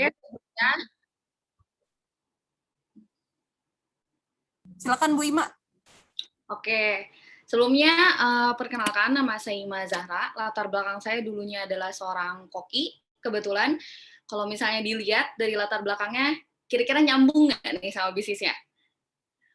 Oke, ya. Silakan Bu Ima. Oke, sebelumnya perkenalkan nama saya Ima Zahra. Latar belakang saya dulunya adalah seorang koki. Kebetulan kalau misalnya dilihat dari latar belakangnya, kira-kira nyambung nggak nih sama bisnisnya?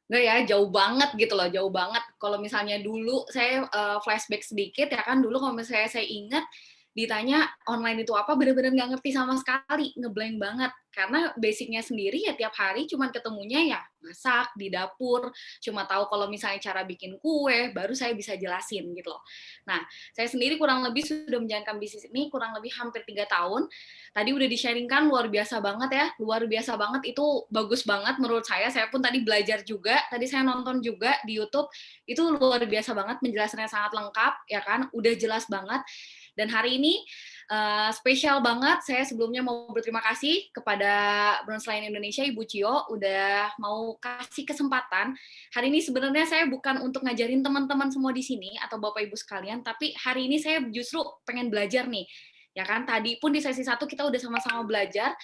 Nggak ya, jauh banget gitu loh, jauh banget. Kalau misalnya dulu saya flashback sedikit ya kan, dulu kalau misalnya saya ingat ditanya online itu apa, bener-bener nggak ngerti sama sekali, ngeblank banget. Karena basicnya sendiri ya tiap hari cuman ketemunya ya masak di dapur, cuma tahu kalau misalnya cara bikin kue, baru saya bisa jelasin gitu loh. Nah, saya sendiri kurang lebih sudah menjalankan bisnis ini kurang lebih hampir 3 tahun. Tadi udah di-sharingkan luar biasa banget ya, luar biasa banget, itu bagus banget menurut saya pun tadi belajar juga, tadi saya nonton juga di YouTube, itu luar biasa banget, penjelasannya sangat lengkap, ya kan, udah jelas banget, dan hari ini spesial banget, saya sebelumnya mau berterima kasih kepada Bronzeline Indonesia, Ibu Cio, udah mau kasih kesempatan. Hari ini sebenarnya saya bukan untuk ngajarin teman-teman semua di sini, atau Bapak Ibu sekalian, tapi hari ini saya justru pengen belajar nih, ya kan, tadi pun di sesi 1 kita udah sama-sama belajar,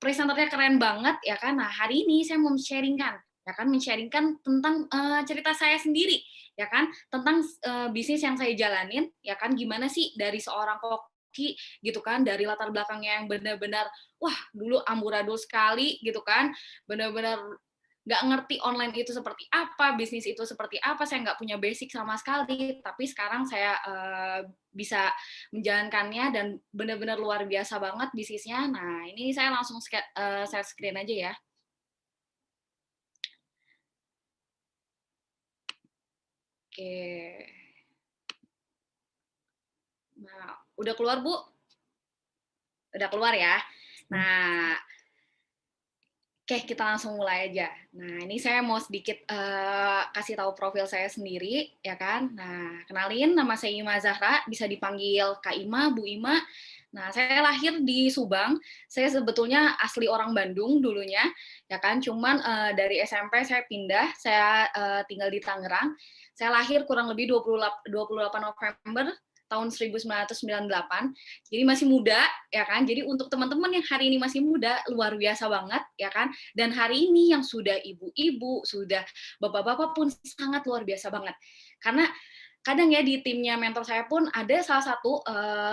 presenternya keren banget, ya kan, nah hari ini saya mau sharingkan, ya kan, men-sharingkan tentang cerita saya sendiri, ya kan, tentang bisnis yang saya jalanin, ya kan, gimana sih dari seorang koki, gitu kan, dari latar belakangnya yang benar-benar, wah, dulu amburadul sekali, gitu kan, benar-benar nggak ngerti online itu seperti apa, bisnis itu seperti apa, saya nggak punya basic sama sekali, tapi sekarang saya bisa menjalankannya dan benar-benar luar biasa banget bisnisnya. Nah, ini saya langsung share screen aja ya. Oke. Nah, udah keluar, Bu? Udah keluar ya? Nah, oke, kita langsung mulai aja. Nah, ini saya mau sedikit kasih tahu profil saya sendiri, ya kan? Nah, kenalin, nama saya Ima Zahra, bisa dipanggil Kak Ima, Bu Ima. Nah, saya lahir di Subang. Saya sebetulnya asli orang Bandung dulunya, ya kan? Cuman dari SMP saya pindah, saya tinggal di Tangerang. Saya lahir kurang lebih 28 November tahun 1998. Jadi masih muda, ya kan? Jadi untuk teman-teman yang hari ini masih muda, luar biasa banget, ya kan? Dan hari ini yang sudah ibu-ibu, sudah bapak-bapak pun sangat luar biasa banget. Karena kadang ya di timnya mentor saya pun ada salah satu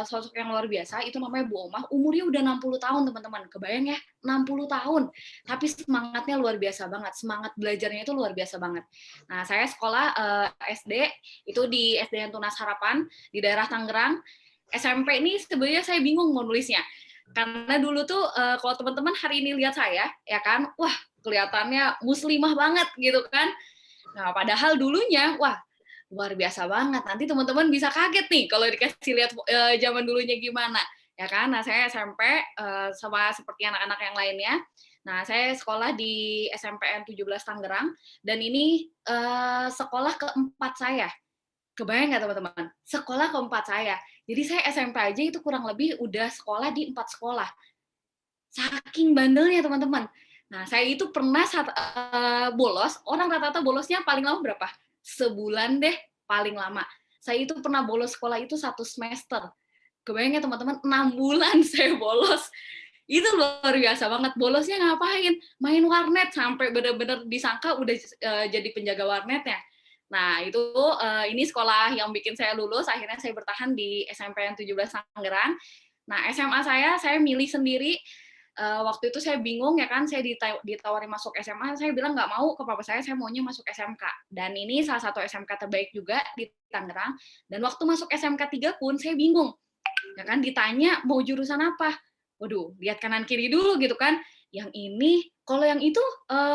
sosok yang luar biasa, itu namanya Bu Omah, umurnya udah 60 tahun teman-teman, kebayang ya, 60 tahun, tapi semangatnya luar biasa banget, semangat belajarnya itu luar biasa banget. Nah, saya sekolah SD, itu di SD Tunas Harapan, di daerah Tangerang. SMP ini sebenarnya saya bingung mau nulisnya, karena dulu tuh kalau teman-teman hari ini lihat saya, ya kan, wah kelihatannya muslimah banget gitu kan. Nah, padahal dulunya, wah luar biasa banget. Nanti teman-teman bisa kaget nih kalau dikasih lihat zaman dulunya gimana, ya kan? Nah, saya SMP sama seperti anak-anak yang lainnya. Nah, saya sekolah di SMPN 17 Tangerang dan ini sekolah keempat saya. Kebayang nggak teman-teman? Sekolah keempat saya. Jadi saya SMP aja itu kurang lebih udah sekolah di 4 sekolah. Saking bandelnya teman-teman. Nah, saya itu pernah saat bolos, orang rata-rata bolosnya paling lama berapa? Sebulan deh, paling lama. Saya itu pernah bolos sekolah itu 1 semester. Kebayang ya teman-teman, 6 bulan saya bolos. Itu luar biasa banget. Bolosnya ngapain? Main warnet sampai benar-benar disangka udah jadi penjaga warnetnya. Nah, itu ini sekolah yang bikin saya lulus, akhirnya saya bertahan di SMPN 17 Tangerang. Nah, SMA saya milih sendiri. Waktu itu saya bingung ya kan, saya ditawari masuk SMA, saya bilang nggak mau ke papa saya maunya masuk SMK. Dan ini salah satu SMK terbaik juga di Tangerang. Dan waktu masuk SMK 3 pun saya bingung. Ya kan, ditanya mau jurusan apa. Waduh, lihat kanan kiri dulu gitu kan. Yang ini, kalau yang itu,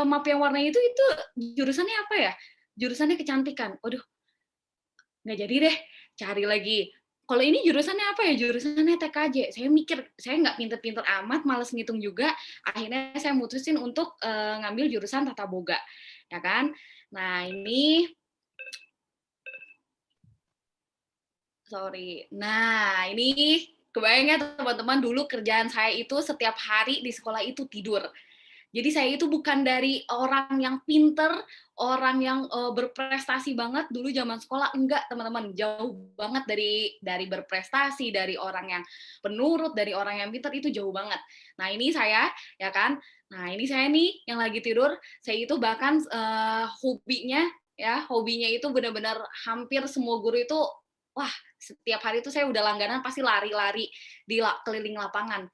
map yang warna itu jurusannya apa ya? Jurusannya kecantikan. Waduh, nggak jadi deh, cari lagi. Kalau ini jurusannya apa ya? Jurusannya TKJ. Saya mikir, saya nggak pinter-pinter amat, males ngitung juga. Akhirnya saya mutusin untuk ngambil jurusan Tata Boga, ya kan? Nah ini, sorry. Nah ini kebayang ya teman-teman, dulu kerjaan saya itu setiap hari di sekolah itu tidur. Jadi saya itu bukan dari orang yang pinter, orang yang berprestasi banget dulu zaman sekolah, enggak teman-teman, jauh banget dari berprestasi, dari orang yang penurut, dari orang yang pinter itu jauh banget. Nah ini saya, ya kan, nah ini saya nih yang lagi tidur, saya itu bahkan hobinya itu benar-benar hampir semua guru itu, wah setiap hari itu saya udah langganan pasti lari-lari di keliling lapangan.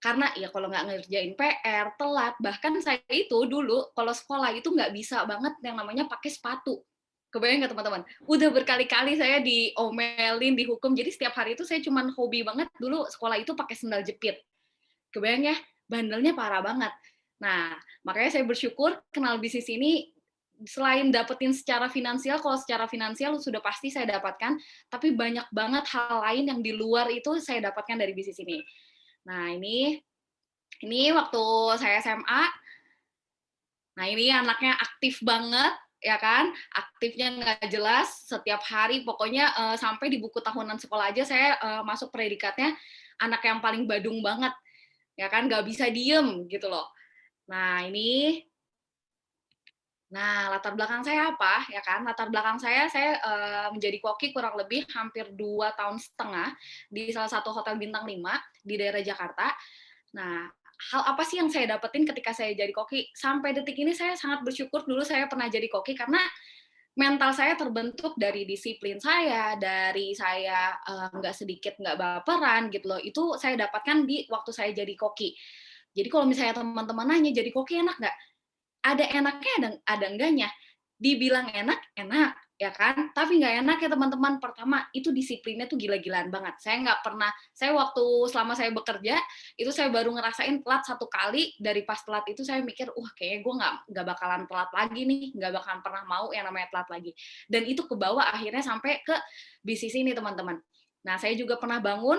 Karena ya kalau nggak ngerjain PR, telat, bahkan saya itu dulu kalau sekolah itu nggak bisa banget yang namanya pakai sepatu. Kebayang nggak teman-teman? Udah berkali-kali saya diomelin, dihukum, jadi setiap hari itu saya cuman hobi banget dulu sekolah itu pakai sendal jepit. Kebayang ya, bandelnya parah banget. Nah, makanya saya bersyukur kenal bisnis ini, selain dapetin secara finansial, kalau secara finansial sudah pasti saya dapatkan, tapi banyak banget hal lain yang di luar itu saya dapatkan dari bisnis ini. Nah, ini waktu saya SMA, nah ini anaknya aktif banget, ya kan? Aktifnya nggak jelas, setiap hari pokoknya sampai di buku tahunan sekolah aja saya masuk predikatnya anak yang paling badung banget, ya kan? Nggak bisa diem gitu loh. Nah ini, nah latar belakang saya apa, ya kan? Latar belakang saya menjadi koki kurang lebih hampir 2 tahun setengah di salah satu hotel bintang 5 di daerah Jakarta. Nah, hal apa sih yang saya dapetin ketika saya jadi koki? Sampai detik ini saya sangat bersyukur dulu saya pernah jadi koki karena mental saya terbentuk dari disiplin saya, dari saya nggak sedikit nggak baperan gitu loh. Itu saya dapatkan di waktu saya jadi koki. Jadi kalau misalnya teman-teman nanya jadi koki enak nggak? Ada enaknya, ada enggaknya. Dibilang enak, enak, ya kan? Tapi nggak enak ya teman-teman. Pertama, itu disiplinnya tuh gila-gilaan banget. Saya nggak pernah, saya waktu selama saya bekerja, itu saya baru ngerasain telat 1 kali. Dari pas telat itu saya mikir, kayaknya gue nggak bakalan telat lagi nih, nggak bakalan pernah mau yang namanya telat lagi. Dan itu kebawa akhirnya sampai ke bisnis ini teman-teman. Nah, saya juga pernah bangun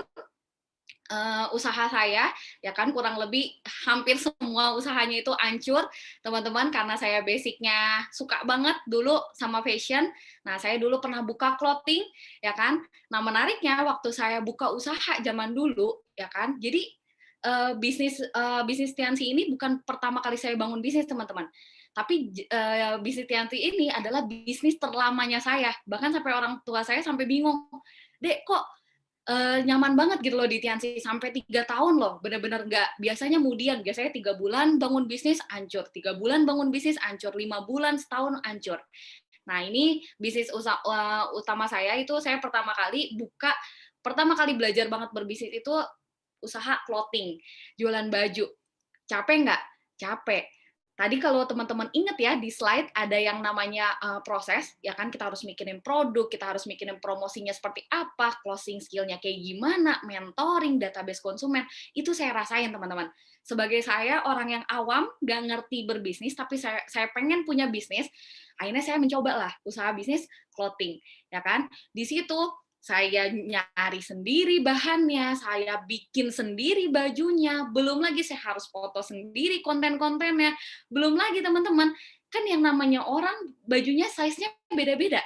usaha saya, ya kan kurang lebih hampir semua usahanya itu hancur, teman-teman, karena saya basicnya suka banget dulu sama fashion. Nah, saya dulu pernah buka clothing, ya kan. Nah, menariknya waktu saya buka usaha zaman dulu, ya kan. Jadi bisnis Tiansi ini bukan pertama kali saya bangun bisnis, teman-teman. Tapi bisnis Tiansi ini adalah bisnis terlamanya saya. Bahkan sampai orang tua saya sampai bingung, Dek, kok nyaman banget gitu loh di Tiansi sampai 3 tahun loh, bener-bener nggak, biasanya kemudian biasanya 3 bulan bangun bisnis hancur, 3 bulan bangun bisnis hancur, 5 bulan, setahun hancur. Nah ini bisnis utama saya itu saya pertama kali belajar banget berbisnis itu usaha clothing, jualan baju. Capek nggak? Capek. Tadi kalau teman-teman ingat ya, di slide ada yang namanya proses, ya kan kita harus mikirin produk, kita harus mikirin promosinya seperti apa, closing skill-nya kayak gimana, mentoring, database konsumen, itu saya rasain teman-teman. Sebagai saya orang yang awam, nggak ngerti berbisnis, tapi saya pengen punya bisnis, akhirnya saya mencoba lah usaha bisnis clothing, ya kan. Di situ saya nyari sendiri bahannya, saya bikin sendiri bajunya, belum lagi saya harus foto sendiri konten-kontennya, belum lagi teman-teman, kan yang namanya orang bajunya size-nya beda-beda,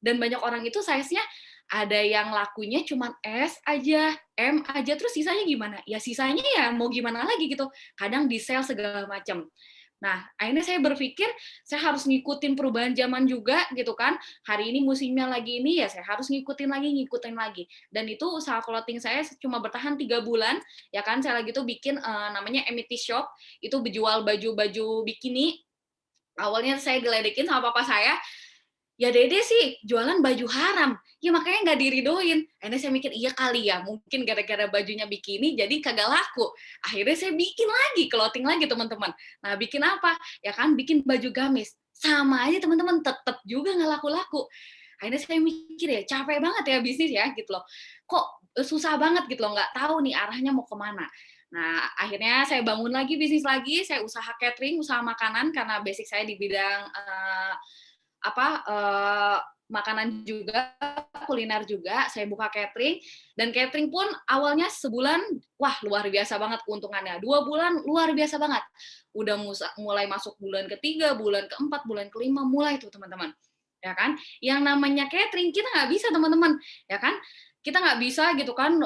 dan banyak orang itu size-nya ada yang lakunya cuma S aja, M aja, terus sisanya gimana? Ya sisanya ya mau gimana lagi gitu, kadang di sale segala macam. Nah, akhirnya saya berpikir saya harus ngikutin perubahan zaman juga gitu kan. Hari ini musimnya lagi ini ya saya harus ngikutin lagi. Dan itu usaha clothing saya cuma bertahan 3 bulan, ya kan. Saya lagi tuh bikin namanya Emity Shop, itu berjual baju-baju bikini. Awalnya saya geledekin sama papa saya, ya Dede sih jualan baju haram, ya makanya nggak diridoin. Akhirnya saya mikir, iya kali ya, mungkin gara-gara bajunya bikini jadi kagak laku. Akhirnya saya bikin lagi, clothing lagi teman-teman. Nah bikin apa? Ya kan bikin baju gamis. Sama aja teman-teman, tetap juga nggak laku-laku. Akhirnya saya mikir ya, capek banget ya bisnis ya gitu loh. Kok susah banget gitu loh, nggak tahu nih arahnya mau kemana. Nah, akhirnya saya bangun lagi bisnis lagi, saya usaha catering, usaha makanan, karena basic saya di bidang makanan juga, kuliner juga, saya buka catering, dan catering pun awalnya sebulan, wah luar biasa banget keuntungannya. 2 bulan luar biasa banget. Udah mulai masuk bulan ketiga, bulan keempat, bulan kelima, mulai tuh teman-teman. Ya kan? Yang namanya catering kita nggak bisa teman-teman, ya kan? kita nggak bisa gitu kan,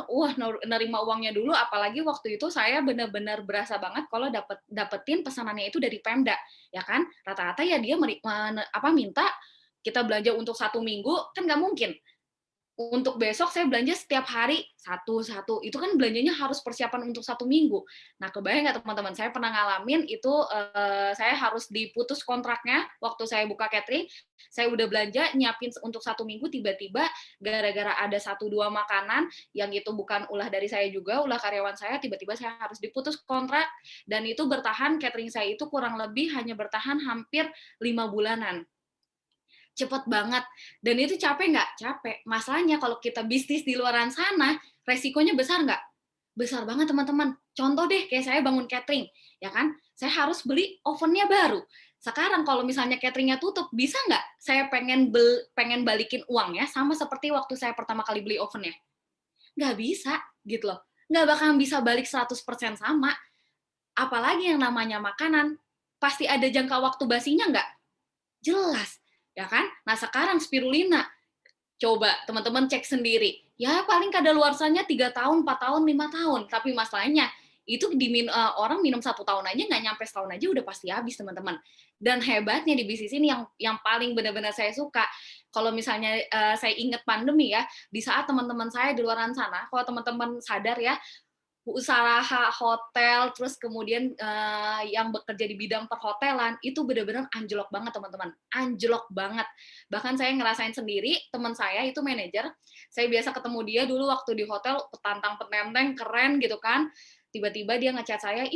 nerima uangnya dulu, apalagi waktu itu saya benar-benar berasa banget kalau dapetin pesanannya itu dari Pemda, ya kan? Rata-rata ya dia minta kita belanja untuk 1 minggu, kan nggak mungkin. Untuk besok saya belanja setiap hari satu-satu, itu kan belanjanya harus persiapan untuk 1 minggu. Nah, kebayang nggak teman-teman, saya pernah ngalamin itu, saya harus diputus kontraknya waktu saya buka catering, saya udah belanja, nyiapin untuk 1 minggu, tiba-tiba gara-gara ada 1-2 makanan, yang itu bukan ulah dari saya juga, ulah karyawan saya, tiba-tiba saya harus diputus kontrak, dan itu bertahan, catering saya itu kurang lebih hanya bertahan hampir 5 bulanan. Cepet banget. Dan itu capek nggak? Capek. Masalahnya kalau kita bisnis di luaran sana, resikonya besar nggak? Besar banget, teman-teman. Contoh deh, kayak saya bangun catering, ya kan? Saya harus beli ovennya baru. Sekarang kalau misalnya cateringnya tutup, bisa nggak saya pengen balikin uangnya sama seperti waktu saya pertama kali beli ovennya? Nggak bisa, gitu loh. Nggak bakal bisa balik 100% sama. Apalagi yang namanya makanan, pasti ada jangka waktu basinya nggak? Jelas, ya kan? Nah, sekarang spirulina, coba teman-teman cek sendiri. Ya paling kadaluarsanya 3 tahun, 4 tahun, 5 tahun. Tapi masalahnya itu orang minum 1 tahun aja nggak nyampe setahun aja udah pasti habis, teman-teman. Dan hebatnya di bisnis ini yang paling benar-benar saya suka, kalau misalnya saya ingat pandemi ya, di saat teman-teman saya di luaran sana, kalau teman-teman sadar ya, usaha hotel, terus kemudian yang bekerja di bidang perhotelan, itu benar-benar anjlok banget, teman-teman. Anjlok banget. Bahkan saya ngerasain sendiri, teman saya itu manajer, saya biasa ketemu dia dulu waktu di hotel, petantang-petenteng, keren gitu kan. Tiba-tiba dia ngechat saya,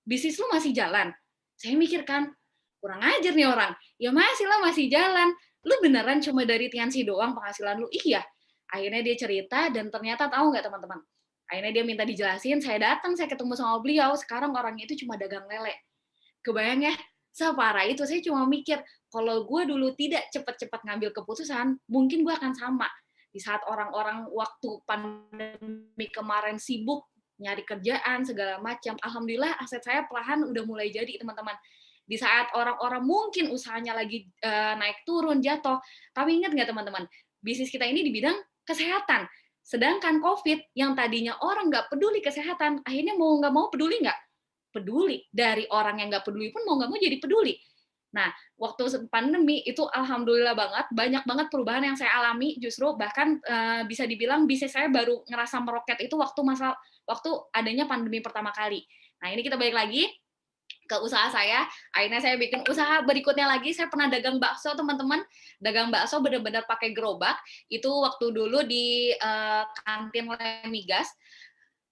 bisnis lu masih jalan? Saya mikir kan, kurang ajar nih orang. Ya masih lah, masih jalan. Lu beneran cuma dari Tiansi doang penghasilan lu? Iya. Akhirnya dia cerita, dan ternyata tahu nggak, teman-teman? Akhirnya dia minta dijelasin, saya datang, saya ketemu sama beliau, sekarang orangnya itu cuma dagang lele. Kebayang ya, separah itu. Saya cuma mikir, kalau gue dulu tidak cepat-cepat ngambil keputusan, mungkin gue akan sama. Di saat orang-orang waktu pandemi kemarin sibuk, nyari kerjaan, segala macam, alhamdulillah aset saya perlahan udah mulai jadi, teman-teman. Di saat orang-orang mungkin usahanya lagi naik turun, jatuh, tapi ingat nggak, teman-teman, bisnis kita ini di bidang kesehatan. Sedangkan COVID, yang tadinya orang nggak peduli kesehatan, akhirnya mau nggak mau peduli nggak? Peduli. Dari orang yang nggak peduli pun mau nggak mau jadi peduli. Nah, waktu pandemi itu alhamdulillah banget, banyak banget perubahan yang saya alami, justru bahkan bisa dibilang bisnis saya baru ngerasa meroket itu waktu adanya pandemi pertama kali. Nah, ini kita balik lagi ke usaha saya. Akhirnya saya bikin usaha berikutnya lagi. Saya pernah dagang bakso, teman-teman. Dagang bakso benar-benar pakai gerobak. Itu waktu dulu di kantin Lemigas.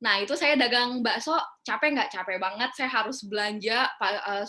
Nah, itu saya dagang bakso, capek nggak? Capek banget. Saya harus belanja,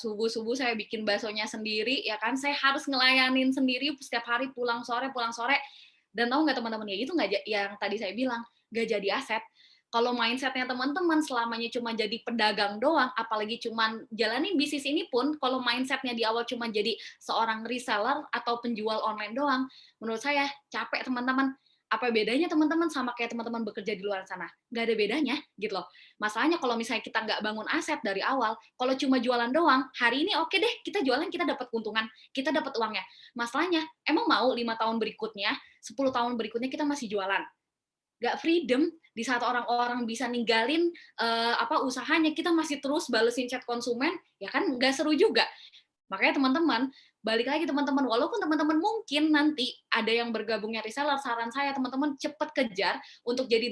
subuh-subuh saya bikin baksonya sendiri, ya kan? Saya harus ngelayanin sendiri setiap hari, pulang sore, pulang sore. Dan tahu nggak, teman-teman, ya itu nggak, yang tadi saya bilang, nggak jadi aset. Kalau mindsetnya teman-teman selamanya cuma jadi pedagang doang, apalagi cuma jalanin bisnis ini pun, kalau mindsetnya di awal cuma jadi seorang reseller atau penjual online doang, menurut saya capek, teman-teman. Apa bedanya teman-teman sama kayak teman-teman bekerja di luar sana? Nggak ada bedanya, gitu loh. Masalahnya kalau misalnya kita nggak bangun aset dari awal, kalau cuma jualan doang, hari ini oke deh, kita jualan, kita dapat keuntungan, kita dapat uangnya. Masalahnya, emang mau 5 tahun berikutnya, 10 tahun berikutnya kita masih jualan? Nggak freedom. Di saat orang-orang bisa ninggalin usahanya, kita masih terus balesin chat konsumen, ya kan nggak seru juga. Makanya teman-teman, balik lagi, teman-teman, walaupun teman-teman mungkin nanti ada yang bergabungnya reseller, saran saya teman-teman cepat kejar untuk jadi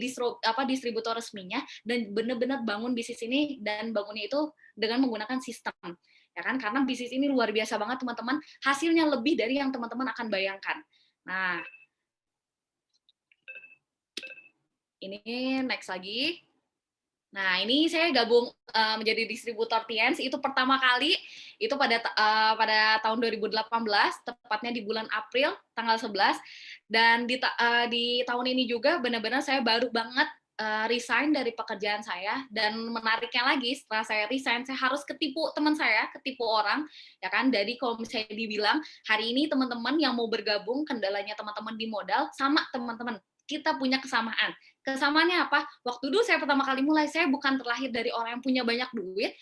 distributor resminya, dan benar-benar bangun bisnis ini, dan bangunnya itu dengan menggunakan sistem, ya kan? Karena bisnis ini luar biasa banget, teman-teman, hasilnya lebih dari yang teman-teman akan bayangkan. Nah, ini next lagi. Nah, ini saya gabung menjadi distributor TNS itu pertama kali itu pada tahun 2018, tepatnya di bulan April tanggal 11, dan di tahun ini juga benar-benar saya baru banget resign dari pekerjaan saya. Dan menariknya lagi, setelah saya resign, saya harus ketipu teman saya, ketipu orang, ya kan. Jadi kalau misalnya dibilang hari ini teman-teman yang mau bergabung, kendalanya teman-teman di modal, sama, teman-teman, kita punya kesamaan. Kesamaannya apa? Waktu dulu saya pertama kali mulai, saya bukan terlahir dari orang yang punya banyak duit,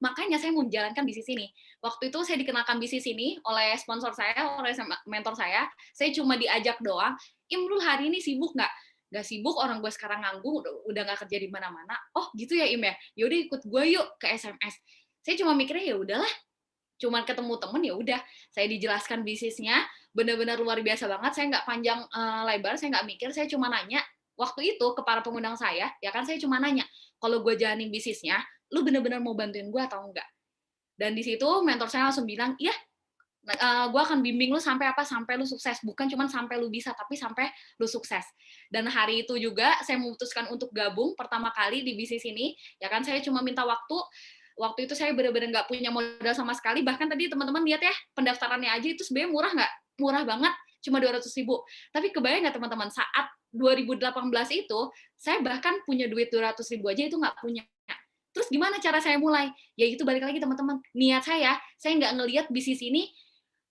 makanya saya mau menjalankan bisnis ini. Waktu itu saya dikenalkan bisnis ini oleh sponsor saya, oleh mentor saya cuma diajak doang, Imrul hari ini sibuk nggak? nggak sibuk, orang gue sekarang nganggur, udah nggak kerja di mana-mana. Oh gitu ya Im ya, yaudah ikut gue yuk ke SMS. Saya cuma mikirnya ya udahlah, cuman ketemu temen ya udah, saya dijelaskan bisnisnya benar-benar luar biasa banget. Saya nggak panjang lebar, saya nggak mikir, saya cuma nanya waktu itu ke para pengundang saya, ya kan, saya cuma nanya, kalau gue jalanin bisnisnya, lu benar-benar mau bantuin gue atau enggak? Dan di situ mentor saya langsung bilang, iya, gue akan bimbing lu sampai apa, sampai lu sukses, bukan cuma sampai lu bisa, tapi sampai lu sukses. Dan hari itu juga saya memutuskan untuk gabung pertama kali di bisnis ini, ya kan, saya cuma minta waktu itu saya benar-benar nggak punya modal sama sekali, bahkan tadi teman-teman lihat ya, pendaftarannya aja itu sebenarnya murah nggak? Murah banget, cuma 200.000. Tapi kebayang nggak teman-teman, saat 2018 itu, saya bahkan punya duit 200.000 aja itu nggak punya. Terus gimana cara saya mulai? Ya itu balik lagi teman-teman, niat saya nggak ngelihat bisnis ini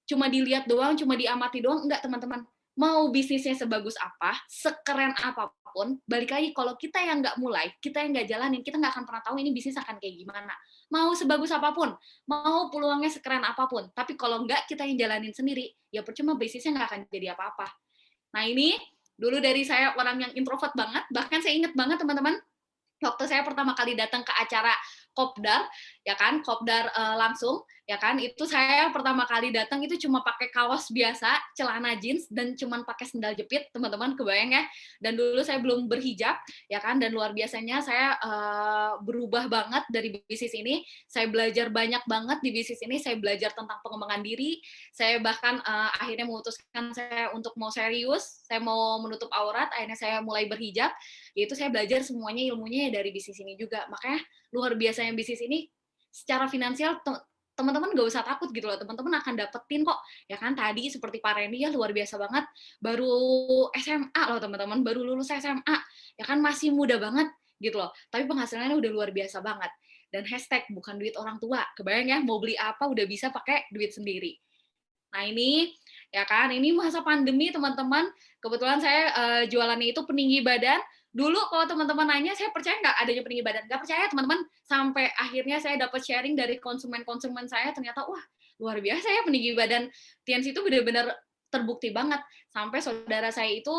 cuma dilihat doang, cuma diamati doang, enggak teman-teman. Mau bisnisnya sebagus apa, sekeren apapun, balik lagi kalau kita yang nggak mulai, kita yang nggak jalanin, kita nggak akan pernah tahu ini bisnis akan kayak gimana. Mau sebagus apapun, mau peluangnya sekeren apapun, tapi kalau nggak kita yang jalanin sendiri, ya percuma bisnisnya nggak akan jadi apa-apa. Nah ini dulu dari saya orang yang introvert banget, bahkan saya inget banget teman-teman, waktu saya pertama kali datang ke acara kopdar, ya kan, kopdar langsung, ya kan, itu saya pertama kali datang itu cuma pakai kaos biasa, celana jeans, dan cuma pakai sendal jepit, teman-teman kebayang ya. Dan dulu saya belum berhijab, ya kan, dan luar biasanya saya berubah banget dari bisnis ini. Saya belajar banyak banget di bisnis ini, saya belajar tentang pengembangan diri, saya bahkan akhirnya memutuskan saya untuk mau serius, saya mau menutup aurat, akhirnya saya mulai berhijab, yaitu saya belajar semuanya ilmunya dari bisnis ini juga. Makanya luar biasanya bisnis ini secara finansial teman-teman gak usah takut gitu loh, teman-teman akan dapetin kok, ya kan. Tadi seperti Pak Randy ya luar biasa banget, baru SMA loh teman-teman, baru lulus SMA, ya kan, masih muda banget gitu loh, tapi penghasilannya udah luar biasa banget. Dan hashtag bukan duit orang tua, kebayang ya, mau beli apa udah bisa pakai duit sendiri. Nah ini, ya kan, ini masa pandemi teman-teman, kebetulan saya jualannya itu peninggi badan. Dulu kalau teman-teman nanya, saya percaya nggak adanya peninggi badan? Nggak percaya teman-teman, sampai akhirnya saya dapat sharing dari konsumen-konsumen saya, ternyata wah luar biasa ya peninggi badan Tians itu benar-benar terbukti banget. Sampai saudara saya itu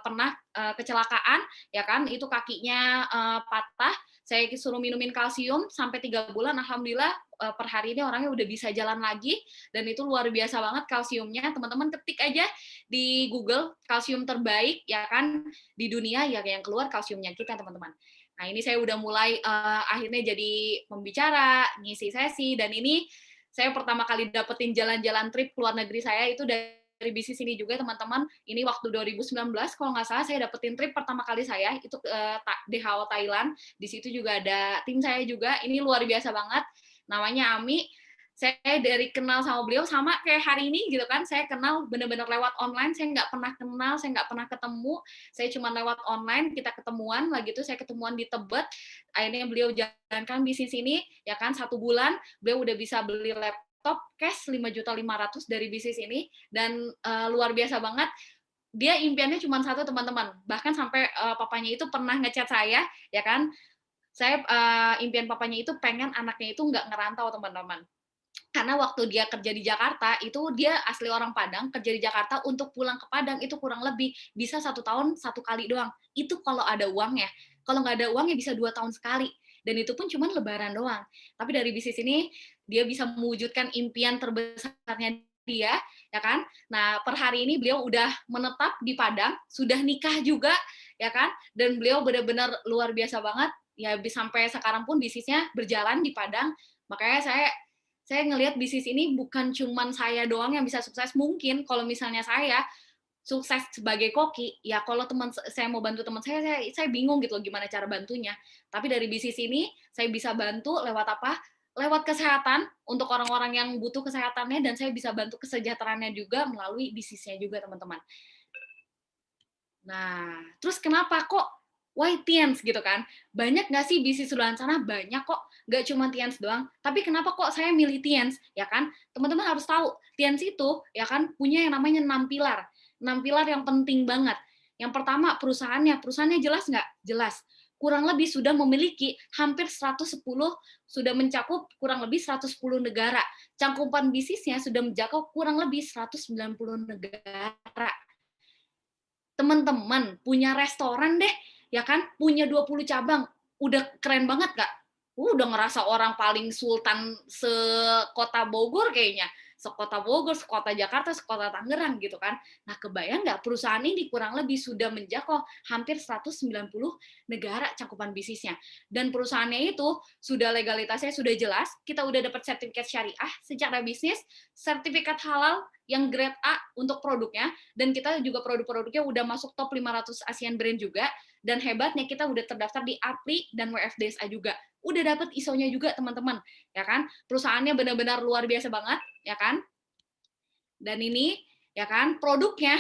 pernah kecelakaan, ya kan, itu kakinya patah, saya suruh minumin kalsium sampai 3 bulan, alhamdulillah per hari ini orangnya udah bisa jalan lagi, dan itu luar biasa banget kalsiumnya. Teman-teman ketik aja di Google kalsium terbaik, ya kan, di dunia, ya yang keluar kalsiumnya kita teman-teman. Nah ini saya udah mulai akhirnya jadi pembicara, ngisi sesi, dan ini saya pertama kali dapetin jalan-jalan trip keluar negeri saya itu dari bisnis ini juga teman-teman. Ini waktu 2019 kalau nggak salah saya dapetin trip pertama kali saya itu ke DHO Thailand. Di situ juga ada tim saya juga, ini luar biasa banget, namanya Ami. Saya dari kenal sama beliau sama kayak hari ini gitu kan, saya kenal benar-benar lewat online, saya nggak pernah kenal, saya nggak pernah ketemu, saya cuma lewat online, kita ketemuan lagi tuh, saya ketemuan di Tebet, akhirnya beliau jalankan bisnis ini, ya kan, 1 bulan beliau udah bisa beli laptop cash 5.500.000 dari bisnis ini, dan luar biasa banget. Dia impiannya cuma satu teman-teman, bahkan sampai papanya itu pernah ngechat saya, ya kan, saya impian papanya itu pengen anaknya itu nggak ngerantau teman-teman. Karena waktu dia kerja di Jakarta, itu dia asli orang Padang, kerja di Jakarta, untuk pulang ke Padang itu kurang lebih bisa 1 tahun 1 kali doang. Itu kalau ada uangnya. Kalau nggak ada uangnya bisa 2 tahun sekali. Dan itu pun cuma lebaran doang. Tapi dari bisnis ini, dia bisa mewujudkan impian terbesarnya dia, ya kan. Nah, per hari ini beliau udah menetap di Padang, sudah nikah juga, ya kan. Dan beliau benar-benar luar biasa banget. Ya, sampai sekarang pun bisnisnya berjalan di Padang. Makanya saya ngelihat bisnis ini bukan cuman saya doang yang bisa sukses. Mungkin kalau misalnya saya sukses sebagai koki, ya kalau teman saya mau bantu teman saya bingung gitu loh gimana cara bantunya. Tapi dari bisnis ini saya bisa bantu lewat apa? Lewat kesehatan untuk orang-orang yang butuh kesehatannya, dan saya bisa bantu kesejahteraannya juga melalui bisnisnya juga teman-teman. Nah, terus kenapa kok why Tians gitu kan? Banyak nggak sih bisnis di luar sana? Banyak kok, nggak cuma Tians doang. Tapi kenapa kok saya milih Tians? Ya kan, teman-teman harus tahu, Tians itu ya kan punya yang namanya 6 pilar. 6 pilar yang penting banget. Yang pertama perusahaannya jelas nggak? Jelas. Kurang lebih sudah memiliki hampir 110, sudah mencakup kurang lebih 110 negara. Cangkupan bisnisnya sudah mencakup kurang lebih 190 negara. teman-teman punya restoran deh, ya kan, punya 20 cabang, udah keren banget nggak? Udah ngerasa orang paling sultan sekota Bogor kayaknya, sekota Bogor, sekota Jakarta, sekota Tangerang gitu kan. Nah, kebayang nggak perusahaan ini kurang lebih sudah menjangkau hampir 190 negara cakupan bisnisnya. Dan perusahaannya itu sudah legalitasnya sudah jelas, kita udah dapat sertifikat syariah secara bisnis, sertifikat halal yang grade A untuk produknya, dan kita juga produk-produknya udah masuk top 500 ASEAN brand juga, dan hebatnya kita udah terdaftar di APRI dan WFDSA juga. Udah dapet ISO-nya juga teman-teman, ya kan? Perusahaannya benar-benar luar biasa banget, ya kan? Dan ini, ya kan, produknya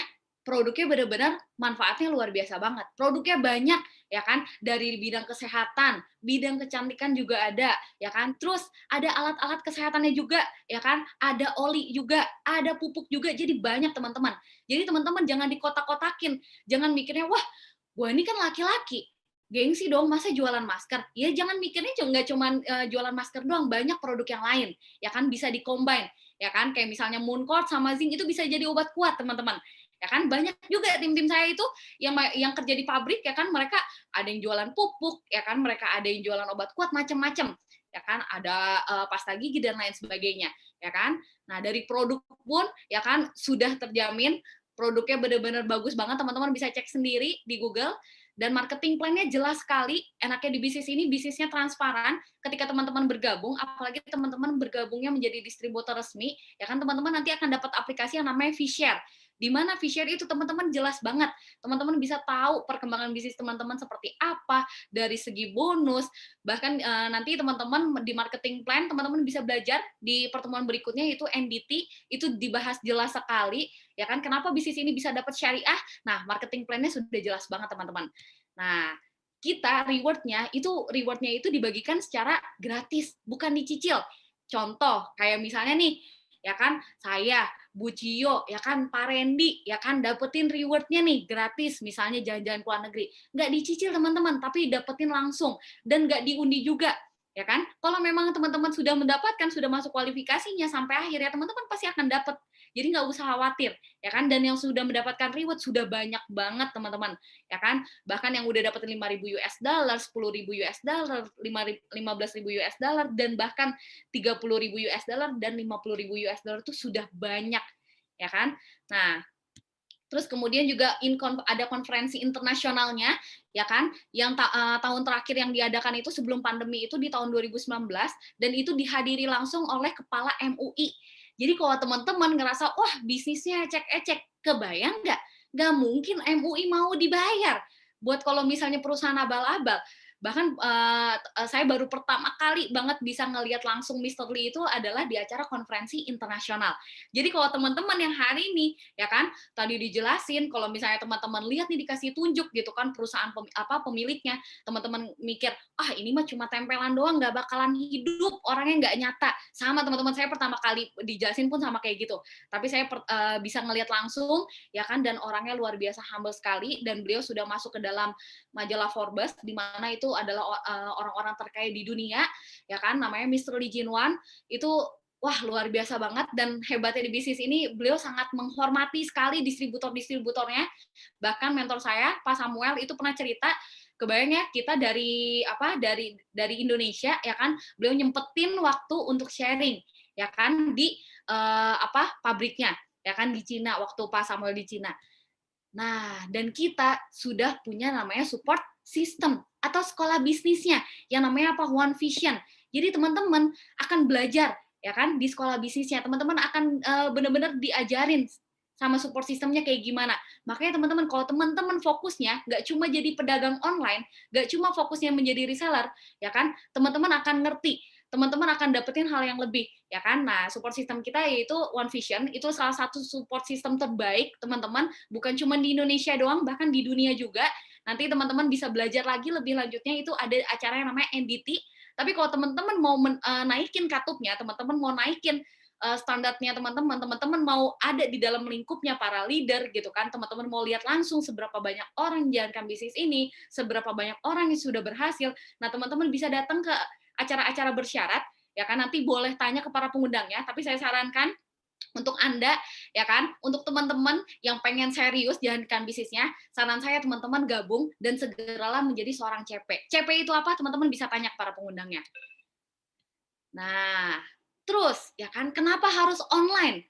benar-benar manfaatnya luar biasa banget. Produknya banyak, ya kan? Dari bidang kesehatan, bidang kecantikan juga ada, ya kan? Terus ada alat-alat kesehatannya juga, ya kan? Ada oli juga, ada pupuk juga. Jadi banyak teman-teman. Jadi teman-teman jangan dikotak-kotakin. Jangan mikirnya, wah, gue ini kan laki-laki, gengsi dong, masa jualan masker? Ya jangan mikirnya nggak cuma jualan masker doang, banyak produk yang lain, ya kan, bisa di-combine, ya kan, kayak misalnya Mooncord sama Zinc itu bisa jadi obat kuat, teman-teman. Ya kan, banyak juga tim-tim saya itu yang kerja di pabrik, ya kan, mereka ada yang jualan pupuk, ya kan, mereka ada yang jualan obat kuat, macam-macam, ya kan, ada pasta gigi dan lain sebagainya, ya kan. Nah, dari produk pun, ya kan, sudah terjamin produknya benar-benar bagus banget, teman-teman bisa cek sendiri di Google, dan marketing plan-nya jelas sekali. Enaknya di bisnis ini, bisnisnya transparan. Ketika teman-teman bergabung, apalagi teman-teman bergabungnya menjadi distributor resmi, ya kan, teman-teman nanti akan dapat aplikasi yang namanya Vshare. Di mana Vshare itu teman-teman jelas banget. Teman-teman bisa tahu perkembangan bisnis teman-teman seperti apa, dari segi bonus, bahkan nanti teman-teman di marketing plan, teman-teman bisa belajar di pertemuan berikutnya, yaitu NDT, itu dibahas jelas sekali, ya kan, kenapa bisnis ini bisa dapat syariah. Nah, marketing plan-nya sudah jelas banget, teman-teman. Nah, kita rewardnya itu dibagikan secara gratis, bukan dicicil. Contoh, kayak misalnya nih, ya kan, saya, Bu Cio, ya kan, Pak Randy, ya kan, dapetin rewardnya nih gratis, misalnya jalan-jalan ke luar negeri. Nggak dicicil, teman-teman, tapi dapetin langsung. Dan nggak diundi juga, ya kan. Kalau memang teman-teman sudah mendapatkan, sudah masuk kualifikasinya sampai akhir, ya teman-teman pasti akan dapat. Jadi nggak usah khawatir, ya kan. Dan yang sudah mendapatkan reward sudah banyak banget, teman-teman, ya kan. Bahkan yang udah dapetin 5.000 US dollar, 10.000 US dollar, 15.000 US dollar, dan bahkan 30.000 US dollar dan 50.000 US dollar itu sudah banyak, ya kan. Nah, terus kemudian juga ada konferensi internasionalnya, ya kan, yang tahun terakhir yang diadakan itu sebelum pandemi itu di tahun 2019, dan itu dihadiri langsung oleh kepala MUI. Jadi kalau teman-teman ngerasa, wah bisnisnya ecek-ecek, kebayang nggak? Nggak mungkin MUI mau dibayar. Buat kalau misalnya perusahaan abal-abal, bahkan saya baru pertama kali banget bisa ngelihat langsung Mr. Lee itu adalah di acara konferensi internasional. Jadi kalau teman-teman yang hari ini, ya kan, tadi dijelasin, kalau misalnya teman-teman lihat nih dikasih tunjuk gitu kan perusahaan pemiliknya, teman-teman mikir, ah ini mah cuma tempelan doang, nggak bakalan hidup, orangnya nggak nyata. Sama teman-teman saya pertama kali dijelasin pun sama kayak gitu. Tapi saya bisa ngelihat langsung, ya kan, dan orangnya luar biasa humble sekali, dan beliau sudah masuk ke dalam majalah Forbes, di mana itu adalah orang-orang terkaya di dunia, ya kan, namanya Mr. Lee Jinwan. Itu wah luar biasa banget, dan hebatnya di bisnis ini beliau sangat menghormati sekali distributor-distributornya. Bahkan mentor saya Pak Samuel itu pernah cerita, kebayangnya kita dari Indonesia, ya kan, beliau nyempetin waktu untuk sharing, ya kan, di pabriknya, ya kan, di Cina, waktu Pak Samuel di Cina. Nah, dan kita sudah punya namanya support system atau sekolah bisnisnya yang namanya apa? One Vision. Jadi teman-teman akan belajar, ya kan, di sekolah bisnisnya. Teman-teman akan benar-benar diajarin sama support sistemnya kayak gimana. Makanya teman-teman, kalau teman-teman fokusnya nggak cuma jadi pedagang online, nggak cuma fokusnya menjadi reseller, ya kan, teman-teman akan ngerti, teman-teman akan dapetin hal yang lebih, ya kan. Nah, support system kita yaitu One Vision, itu salah satu support system terbaik, teman-teman, bukan cuma di Indonesia doang, bahkan di dunia juga. Nanti teman-teman bisa belajar lagi lebih lanjutnya, itu ada acara yang namanya NDT. Tapi kalau teman-teman mau naikin katupnya, teman-teman mau naikin standarnya teman-teman mau ada di dalam lingkupnya para leader gitu kan, teman-teman mau lihat langsung seberapa banyak orang menjalankan bisnis ini, seberapa banyak orang yang sudah berhasil. Nah, teman-teman bisa datang ke acara-acara bersyarat, ya kan, nanti boleh tanya ke para pengundangnya, tapi saya sarankan Untuk Anda, ya kan, untuk teman-teman yang pengen serius jalankan bisnisnya, saran saya teman-teman gabung dan segeralah menjadi seorang CP. CP itu apa? Teman-teman bisa tanya ke para pengundangnya. Nah, terus, ya kan, kenapa harus online?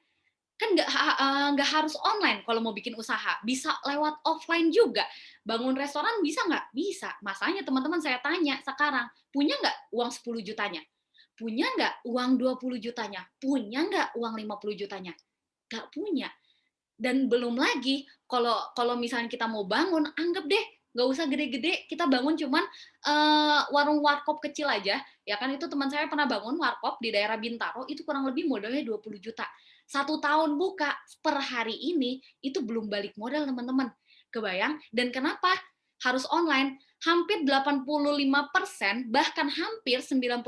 Kan nggak harus online kalau mau bikin usaha, bisa lewat offline juga. Bangun restoran bisa nggak? Bisa. Masanya teman-teman saya tanya sekarang, punya nggak uang 10 jutanya? Punya nggak uang 20 jutanya? Punya nggak uang 50 jutanya? Nggak punya. Dan belum lagi kalau kalau misalnya kita mau bangun, anggap deh nggak usah gede-gede, kita bangun cuman warung warkop kecil aja, ya kan, itu teman saya pernah bangun warkop di daerah Bintaro, itu kurang lebih modalnya 20 juta. 1 tahun buka, per hari ini, itu belum balik modal teman-teman. Kebayang? Dan kenapa harus online? Hampir 85%, bahkan hampir 90%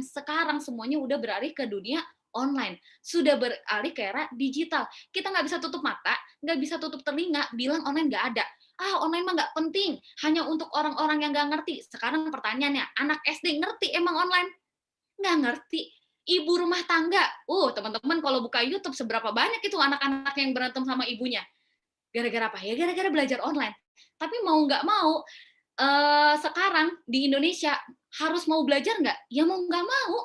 sekarang semuanya udah beralih ke dunia online. Sudah beralih ke era digital. Kita nggak bisa tutup mata, nggak bisa tutup telinga, bilang online nggak ada. Online mah nggak penting, hanya untuk orang-orang yang nggak ngerti. Sekarang pertanyaannya, anak SD ngerti emang online? Nggak ngerti. Ibu rumah tangga, teman-teman kalau buka YouTube seberapa banyak itu anak-anak yang berantem sama ibunya. Gara-gara apa? Ya gara-gara belajar online. Tapi mau nggak mau, sekarang di Indonesia harus mau belajar nggak? Ya mau nggak mau,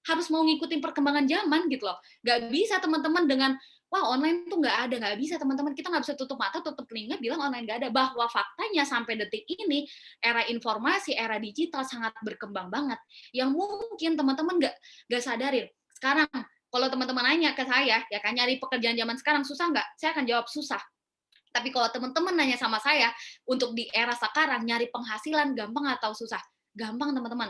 harus mau ngikutin perkembangan zaman gitu loh. Nggak bisa teman-teman dengan, wah online tuh nggak ada, nggak bisa teman-teman. Kita nggak bisa tutup mata, tutup telinga, bilang online nggak ada. Bahwa faktanya sampai detik ini, era informasi, era digital sangat berkembang banget. Yang mungkin teman-teman nggak sadarin. Sekarang, kalau teman-teman nanya ke saya, ya kan, nyari pekerjaan zaman sekarang susah nggak? Saya akan jawab susah. Tapi kalau teman-teman nanya sama saya, untuk di era sekarang nyari penghasilan gampang atau susah? Gampang teman-teman.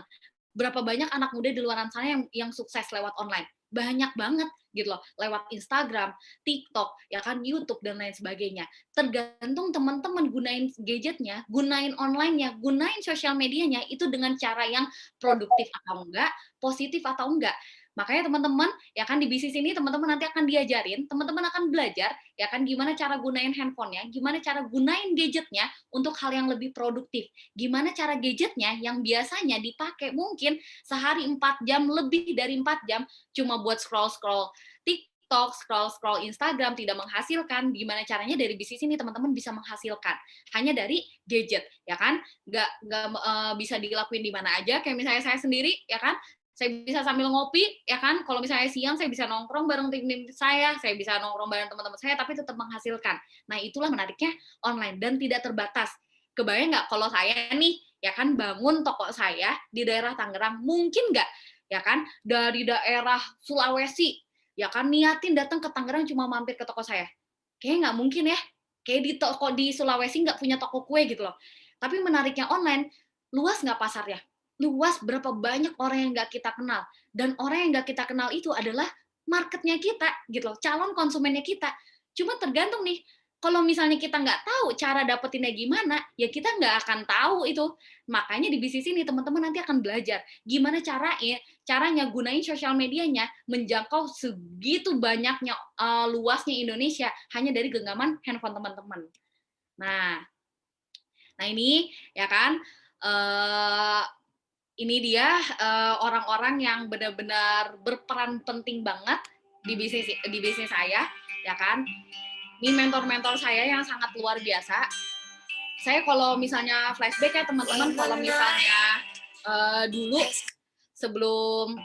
Berapa banyak anak muda di luar sana yang sukses lewat online? Banyak banget gitu loh, lewat Instagram, TikTok, ya kan, YouTube dan lain sebagainya. Tergantung teman-teman gunain gadgetnya, gunain online-nya, gunain sosial medianya itu dengan cara yang produktif atau enggak, positif atau enggak. Makanya teman-teman, ya kan, di bisnis ini teman-teman nanti akan diajarin, teman-teman akan belajar, ya kan, gimana cara gunain handphonenya, gimana cara gunain gadgetnya untuk hal yang lebih produktif. Gimana cara gadgetnya yang biasanya dipakai mungkin sehari 4 jam, lebih dari 4 jam, cuma buat scroll-scroll TikTok, scroll-scroll Instagram, tidak menghasilkan. Gimana caranya dari bisnis ini teman-teman bisa menghasilkan? Hanya dari gadget, ya kan? Nggak bisa dilakuin di mana aja, kayak misalnya saya sendiri, ya kan? Saya bisa sambil ngopi, ya kan? Kalau misalnya siang saya bisa nongkrong bareng tim-tim saya bisa nongkrong bareng teman-teman saya, tapi tetap menghasilkan. Nah, itulah menariknya online dan tidak terbatas. Kebayang nggak kalau saya nih, ya kan, bangun toko saya di daerah Tangerang, mungkin nggak, ya kan, dari daerah Sulawesi, ya kan, niatin datang ke Tangerang cuma mampir ke toko saya. Kayaknya nggak mungkin ya. Kayak di toko di Sulawesi nggak punya toko kue gitu loh. Tapi menariknya online, luas nggak pasarnya? Luas, berapa banyak orang yang nggak kita kenal. Dan orang yang nggak kita kenal itu adalah marketnya kita, gitu loh, calon konsumennya kita. Cuma tergantung nih, kalau misalnya kita nggak tahu cara dapetinnya gimana, ya kita nggak akan tahu itu. Makanya di bisnis ini teman-teman nanti akan belajar gimana caranya gunain sosial medianya menjangkau segitu banyaknya, luasnya Indonesia hanya dari genggaman handphone teman-teman. Nah, ini ya kan, ini dia orang-orang yang benar-benar berperan penting banget di bisnis saya, ya kan. Ini mentor-mentor saya yang sangat luar biasa. Saya kalau misalnya flashback ya teman-teman, kalau misalnya dulu sebelum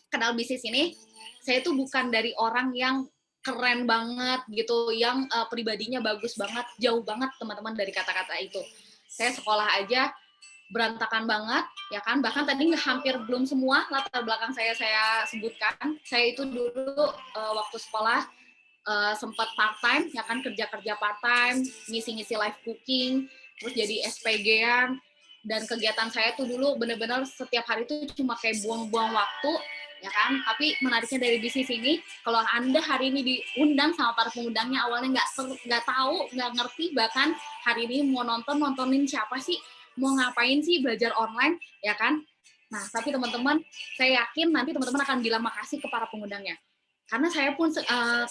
kenal bisnis ini, saya tuh bukan dari orang yang keren banget gitu, yang pribadinya bagus banget, jauh banget teman-teman dari kata-kata itu. Saya sekolah aja berantakan banget, ya kan, bahkan tadi hampir belum semua latar belakang saya sebutkan. Saya itu dulu waktu sekolah sempat part time, ya kan, kerja part time, ngisi-ngisi live cooking, terus jadi SPG-an, dan kegiatan saya tuh dulu benar-benar setiap hari tuh cuma kayak buang-buang waktu, ya kan. Tapi menariknya dari bisnis ini, kalau Anda hari ini diundang sama para pengundangnya, awalnya nggak tahu, nggak ngerti, bahkan hari ini mau nontonin siapa sih, mau ngapain sih belajar online, ya kan. Nah, tapi teman-teman, saya yakin nanti teman-teman akan bilang makasih ke para pengundangnya. Karena saya pun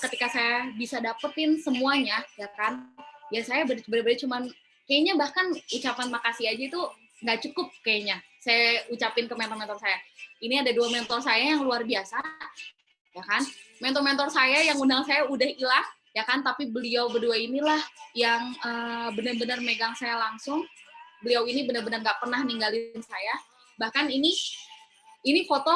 ketika saya bisa dapetin semuanya, ya kan, ya saya benar-benar cuman, kayaknya bahkan ucapan makasih aja itu nggak cukup kayaknya saya ucapin ke mentor-mentor saya. Ini ada 2 mentor saya yang luar biasa, ya kan. mentor-mentor saya yang undang saya udah hilang, ya kan, tapi beliau berdua inilah yang benar-benar megang saya langsung. Beliau ini benar-benar nggak pernah ninggalin saya. Bahkan ini foto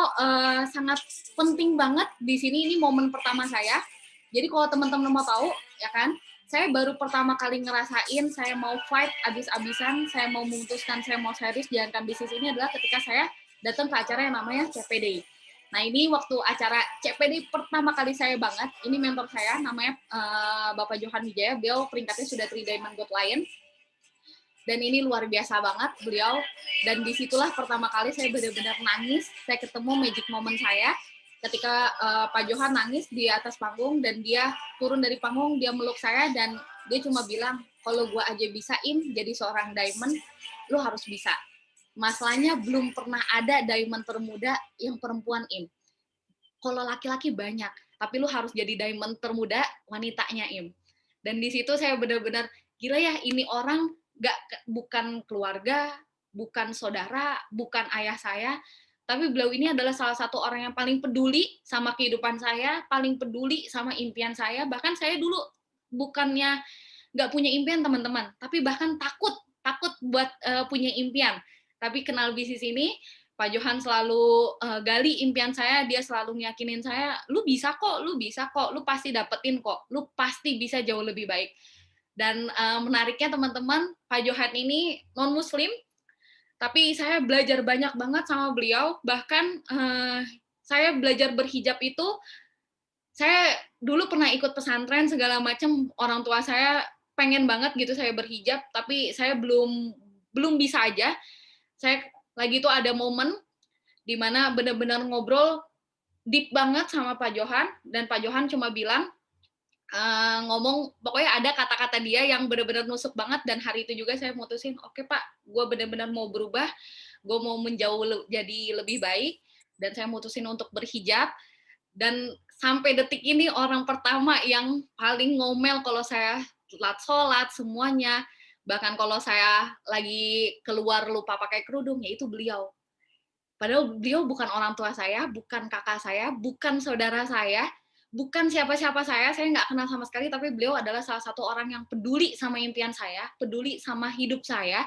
sangat penting banget di sini. Ini momen pertama saya. Jadi kalau teman-teman mau tahu, ya kan, saya baru pertama kali ngerasain saya mau fight abis-abisan, saya mau memutuskan saya mau serius jalankan bisnis ini adalah ketika saya datang ke acara yang namanya CPD. Nah, ini waktu acara CPD pertama kali saya banget, ini mentor saya namanya Bapak Johan Wijaya, beliau peringkatnya sudah 3 Diamond Gold Lion. Dan ini luar biasa banget beliau. Dan disitulah pertama kali saya benar-benar nangis. Saya ketemu magic moment saya ketika Pak Johan nangis di atas panggung dan dia turun dari panggung, dia meluk saya dan dia cuma bilang, kalau gue aja bisain jadi seorang diamond, lu harus bisa. Masalahnya belum pernah ada diamond termuda yang perempuan Im. Kalau laki-laki banyak, tapi lu harus jadi diamond termuda wanitanya Im. Dan di situ saya benar-benar gila ya, ini orang bukan keluarga, bukan saudara, bukan ayah saya, tapi beliau ini adalah salah satu orang yang paling peduli sama kehidupan saya, paling peduli sama impian saya. Bahkan saya dulu bukannya nggak punya impian teman-teman, tapi bahkan takut buat punya impian. Tapi kenal bisnis ini, Pak Johan selalu gali impian saya, dia selalu ngeyakinin saya, lu bisa kok, lu pasti dapetin kok, lu pasti bisa jauh lebih baik. Dan menariknya teman-teman, Pak Johan ini non-muslim, tapi saya belajar banyak banget sama beliau. Bahkan saya belajar berhijab itu, saya dulu pernah ikut pesantren segala macam, orang tua saya pengen banget gitu saya berhijab, tapi saya belum bisa aja. Saya lagi itu ada momen di mana benar-benar ngobrol deep banget sama Pak Johan, dan Pak Johan cuma bilang, ngomong, pokoknya ada kata-kata dia yang benar-benar nusuk banget, dan hari itu juga saya mutusin, oke Pak, gue benar-benar mau berubah, gue mau menjauh jadi lebih baik, dan saya mutusin untuk berhijab, dan sampai detik ini orang pertama yang paling ngomel kalau saya telat sholat, semuanya, bahkan kalau saya lagi keluar lupa pakai kerudung, yaitu beliau. Padahal beliau bukan orang tua saya, bukan kakak saya, bukan saudara saya, bukan siapa-siapa saya nggak kenal sama sekali, tapi beliau adalah salah satu orang yang peduli sama impian saya, peduli sama hidup saya,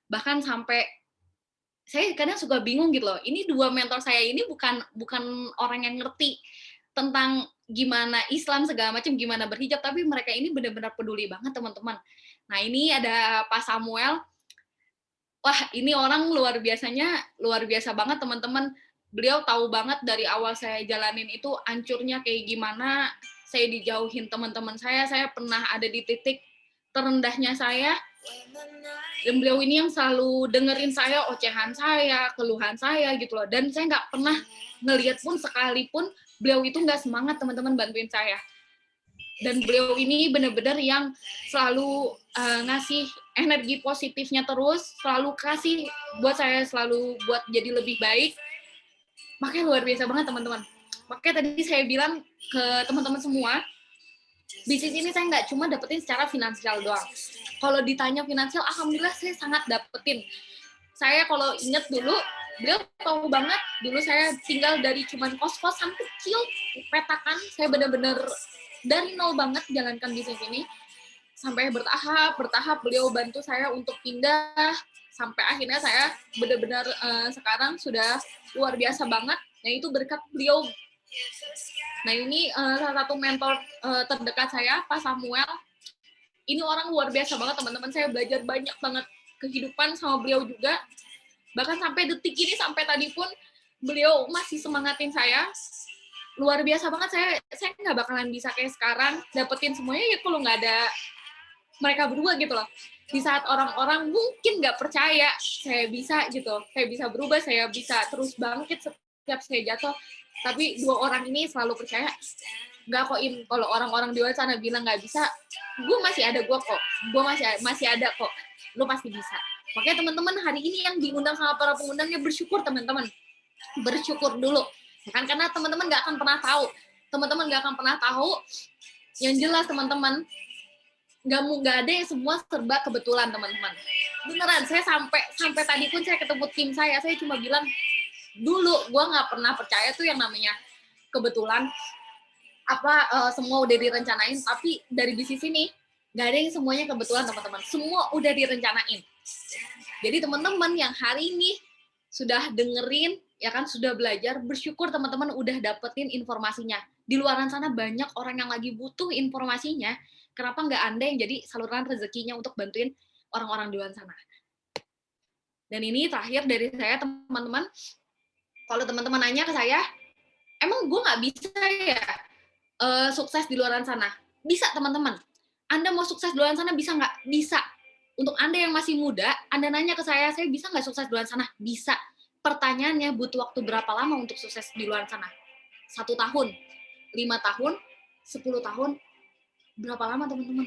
bahkan sampai saya kadang suka bingung gitu loh, ini dua mentor saya ini bukan orang yang ngerti tentang gimana Islam segala macam, gimana berhijab, tapi mereka ini benar-benar peduli banget teman-teman. Nah ini ada Pak Samuel, wah ini orang luar biasa banget teman-teman. Beliau tahu banget dari awal saya jalanin itu hancurnya kayak gimana, saya dijauhin teman-teman saya pernah ada di titik terendahnya saya, dan beliau ini yang selalu dengerin saya, ocehan saya, keluhan saya gitu loh, dan saya nggak pernah ngelihat pun sekalipun beliau itu nggak semangat teman-teman bantuin saya. Dan beliau ini benar-benar yang selalu ngasih energi positifnya terus, selalu kasih buat saya, selalu buat jadi lebih baik. Makanya luar biasa banget teman-teman. Makanya tadi saya bilang ke teman-teman semua, bisnis ini saya nggak cuma dapetin secara finansial doang. Kalau ditanya finansial, alhamdulillah saya sangat dapetin. Saya kalau inget dulu, beliau tahu banget, dulu saya tinggal dari cuman kos-kosan kecil, petakan, saya benar-benar dari nol banget jalankan bisnis ini, sampai bertahap beliau bantu saya untuk pindah, sampai akhirnya saya benar-benar sekarang sudah luar biasa banget. Nah itu berkat beliau. Nah ini salah satu mentor terdekat saya, Pak Samuel. Ini orang luar biasa banget teman-teman, saya belajar banyak banget kehidupan sama beliau juga. Bahkan sampai detik ini, sampai tadi pun beliau masih semangatin saya. Luar biasa banget, saya nggak bakalan bisa kayak sekarang dapetin semuanya ya kalau nggak ada mereka berdua gitu loh. Di saat orang-orang mungkin nggak percaya saya bisa gitu, saya bisa berubah, saya bisa terus bangkit setiap saya jatuh, tapi dua orang ini selalu percaya, nggak kok Im, kalau orang-orang di luar sana bilang nggak bisa, gue masih ada gue kok, gue masih ada kok, lo pasti bisa. Makanya teman-teman hari ini yang diundang sama para pengundangnya bersyukur teman-teman, bersyukur dulu. Kan karena teman-teman nggak akan pernah tahu, yang jelas teman-teman nggak ada yang semua serba kebetulan teman-teman, beneran. Saya sampai tadi pun saya ketemu tim saya cuma bilang dulu gue nggak pernah percaya tuh yang namanya kebetulan. semua udah direncanain, tapi dari bisnis ini nggak ada yang semuanya kebetulan teman-teman. Semua udah direncanain. Jadi teman-teman yang hari ini sudah dengerin, ya kan, sudah belajar, bersyukur teman-teman udah dapetin informasinya. Di luar sana banyak orang yang lagi butuh informasinya. Kenapa nggak Anda yang jadi saluran rezekinya untuk bantuin orang-orang di luar sana? Dan ini terakhir dari saya, teman-teman. Kalau teman-teman nanya ke saya, emang gue nggak bisa ya sukses di luar sana? Bisa, teman-teman. Anda mau sukses di luar sana bisa nggak? Bisa. Untuk Anda yang masih muda, Anda nanya ke saya bisa nggak sukses di luar sana? Bisa. Pertanyaannya, butuh waktu berapa lama untuk sukses di luar sana? 1 tahun, 5 tahun, 10 tahun, berapa lama teman-teman?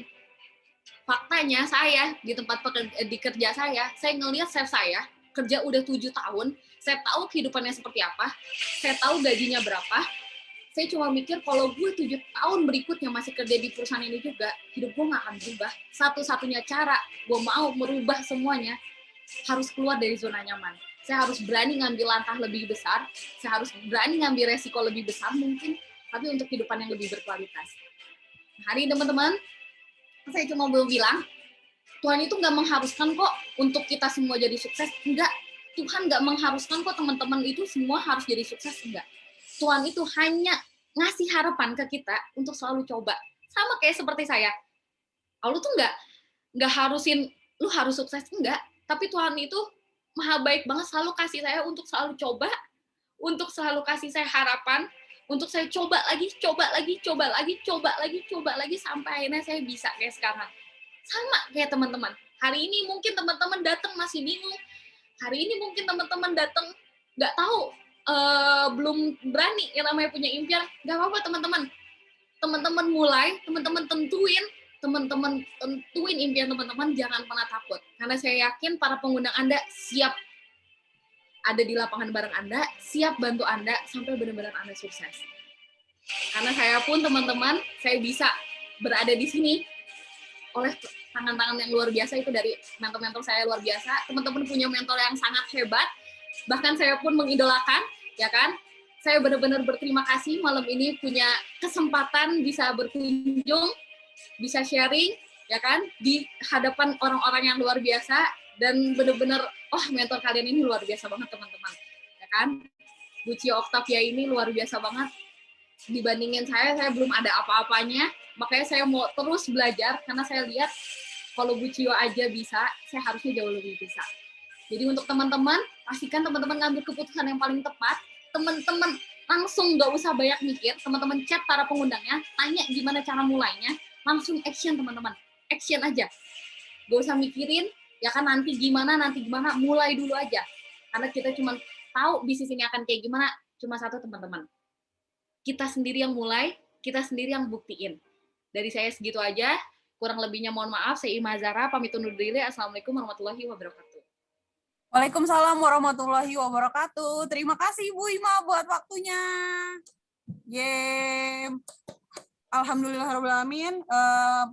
Faktanya saya di di kerja saya ngelihat chef saya kerja udah 7 tahun, saya tahu kehidupannya seperti apa, saya tahu gajinya berapa. Saya cuma mikir kalau gue 7 tahun berikutnya masih kerja di perusahaan ini juga, hidup gue nggak akan berubah. Satu-satunya cara gue mau merubah semuanya, harus keluar dari zona nyaman. Saya harus berani ngambil langkah lebih besar, saya harus berani ngambil resiko lebih besar mungkin, tapi untuk kehidupan yang lebih berkualitas. Hari ini teman-teman, saya cuma mau bilang, Tuhan itu nggak mengharuskan kok untuk kita semua jadi sukses. Enggak. Tuhan nggak mengharuskan kok teman-teman itu semua harus jadi sukses. Enggak. Tuhan itu hanya ngasih harapan ke kita untuk selalu coba. Sama kayak seperti saya. Allah tuh nggak harusin lu harus sukses. Enggak. Tapi Tuhan itu maha baik banget, selalu kasih saya untuk selalu coba, untuk selalu kasih saya harapan, untuk saya coba lagi, sampai akhirnya saya bisa kayak sekarang. Sama kayak teman-teman. Hari ini mungkin teman-teman datang masih bingung. Hari ini mungkin teman-teman datang nggak tahu, belum berani yang namanya punya impian. Nggak apa-apa teman-teman. Teman-teman mulai, teman-teman tentuin impian teman-teman, jangan pernah takut. Karena saya yakin para pengundang Anda siap ada di lapangan bareng Anda, siap bantu Anda sampai benar-benar Anda sukses. Karena saya pun teman-teman, saya bisa berada di sini oleh tangan-tangan yang luar biasa itu dari mentor-mentor saya luar biasa. Teman-teman punya mentor yang sangat hebat, bahkan saya pun mengidolakan, ya kan? Saya benar-benar berterima kasih malam ini punya kesempatan bisa berkunjung, bisa sharing, ya kan? Di hadapan orang-orang yang luar biasa, dan benar-benar, mentor kalian ini luar biasa banget teman-teman, ya kan? Bu Cio Octavia ini luar biasa banget. Dibandingin saya belum ada apa-apanya, makanya saya mau terus belajar, karena saya lihat kalau Bu Cio aja bisa, saya harusnya jauh lebih bisa. Jadi untuk teman-teman, pastikan teman-teman ngambil keputusan yang paling tepat, teman-teman langsung nggak usah banyak mikir, teman-teman chat para pengundangnya, tanya gimana cara mulainya, langsung action teman-teman, action aja. Nggak usah mikirin, ya kan nanti gimana, mulai dulu aja. Karena kita cuma tahu bisnis ini akan kayak gimana, cuma satu teman-teman. Kita sendiri yang mulai, kita sendiri yang buktiin. Dari saya segitu aja, kurang lebihnya mohon maaf. Saya Ima Zara, pamit undur diri. Assalamualaikum warahmatullahi wabarakatuh. Waalaikumsalam warahmatullahi wabarakatuh. Terima kasih Bu Ima buat waktunya. Alhamdulillahirrahmanirrahim.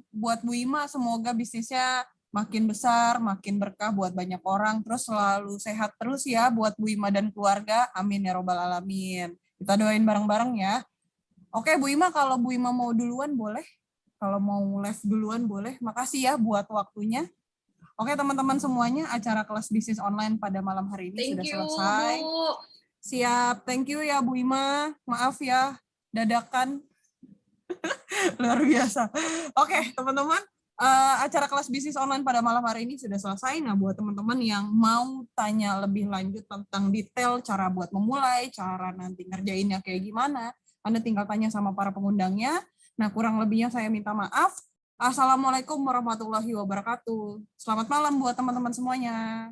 Buat Bu Ima, semoga bisnisnya makin besar, makin berkah buat banyak orang. Terus selalu sehat terus ya buat Bu Ima dan keluarga. Amin ya robbal alamin. Kita doain bareng-bareng ya. Oke Bu Ima, kalau Bu Ima mau duluan boleh. Kalau mau live duluan boleh. Makasih ya buat waktunya. Oke teman-teman semuanya, acara kelas bisnis online pada malam hari ini sudah selesai. Bu. Siap, thank you ya Bu Ima. Maaf ya, dadakan. Luar biasa. Oke teman-teman, acara kelas bisnis online pada malam hari ini sudah selesai. Nah buat teman-teman yang mau tanya lebih lanjut tentang detail cara buat memulai, cara nanti ngerjainnya kayak gimana, Anda tinggal tanya sama para pengundangnya. Nah kurang lebihnya saya minta maaf. Assalamualaikum warahmatullahi wabarakatuh. Selamat malam buat teman-teman semuanya.